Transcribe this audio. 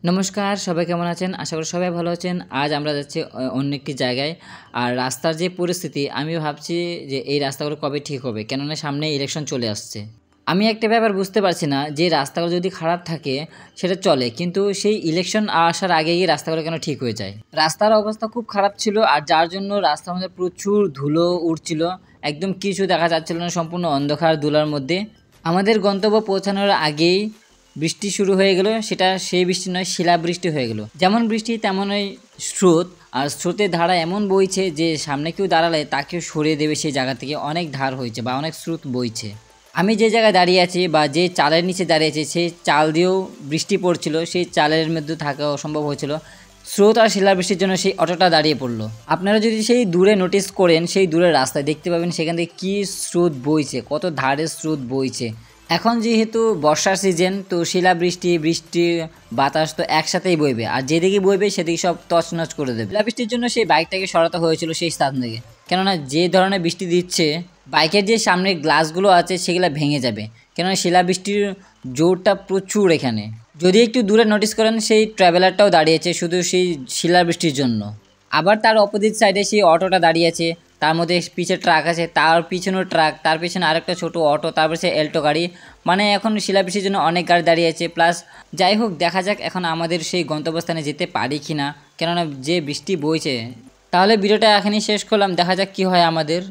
নমস্কার, সবাই কেমন আছেন? আশা করি সবাই ভালো আছেন। আজ আমরা যাচ্ছি অন্য একটি জায়গায়। আর রাস্তার যে পরিস্থিতি, আমি ভাবছি যে এই রাস্তাগুলো কবে ঠিক হবে? কেননা সামনে ইলেকশন চলে আসছে। আমি একটা ব্যাপার বুঝতে পারছি না যে রাস্তাগুলো যদি খারাপ থাকে সেটা চলে, কিন্তু সেই ইলেকশন আসার আগেই রাস্তাগুলো কেন ঠিক হয়ে যায়? রাস্তার অবস্থা খুব খারাপ ছিল, আর যার জন্য রাস্তার মধ্যে প্রচুর ধুলো উড়ছিল। একদম কিছু দেখা যাচ্ছিল না, সম্পূর্ণ অন্ধকার ধুলার মধ্যে। আমাদের গন্তব্য পৌঁছানোর আগেই বৃষ্টি শুরু হয়ে গেল। সেটা সেই বৃষ্টি নয়, শিলাবৃষ্টি হয়ে গেল। যেমন বৃষ্টি তেমনই স্রোত, আর স্রোতের ধারা এমন বইছে যে সামনে কেউ দাঁড়ালে তাকেও সরিয়ে দেবে সেই জায়গা থেকে। অনেক ধার হয়েছে বা অনেক স্রোত বইছে। আমি যে জায়গায় দাঁড়িয়ে আছি বা যে চালের নিচে দাঁড়িয়ে আছি, সেই চাল দিয়েও বৃষ্টি পড়ছিল। সেই চালের মধ্যে থাকা অসম্ভব হয়েছিল। স্রোত আর শিলাবৃষ্টির জন্য সেই অটোটা দাঁড়িয়ে পড়লো। আপনারা যদি সেই দূরে নোটিস করেন, সেই দূরের রাস্তায় দেখতে পাবেন সেখান থেকে কী স্রোত বইছে, কত ধারে স্রোত বইছে। এখন যেহেতু বর্ষার সিজন, তো বৃষ্টি বাতাস তো একসাথেই বইবে, আর যেদিকে বইবে সেদিকে সব তছনছ করে দেবে। শিলাবৃষ্টির জন্য সেই বাইকটাকে সরাতে হয়েছিল সেই স্থান থেকে। কেননা যে ধরনের বৃষ্টি দিচ্ছে, বাইকের যে সামনের গ্লাসগুলো আছে সেগুলো ভেঙে যাবে। কেননা শিলাবৃষ্টির জোরটা প্রচুর এখানে। যদি একটু দূরে নোটিস করেন, সেই ট্রাভেলারটাও দাঁড়িয়েছে শুধু সেই শিলাবৃষ্টির জন্য। আবার তার অপোজিট সাইডে সেই অটোটা দাঁড়িয়ে আছে, তার মধ্যে পিছে ট্রাক আছে, তার পিছনেও ট্রাক, তার পিছনে আরেকটা ছোট অটো, তারপর সে এল্টো গাড়ি। মানে এখন শিলাবৃষ্টির জন্য অনেক গাড়ি দাঁড়িয়ে আছে। প্লাস যাই হোক, দেখা যাক এখন আমাদের সেই গন্তব্যস্থানে যেতে পারি কি না, কেননা যে বৃষ্টি বইছে। তাহলে ভিডিওটা এখানেই শেষ করলাম, দেখা যাক কি হয় আমাদের।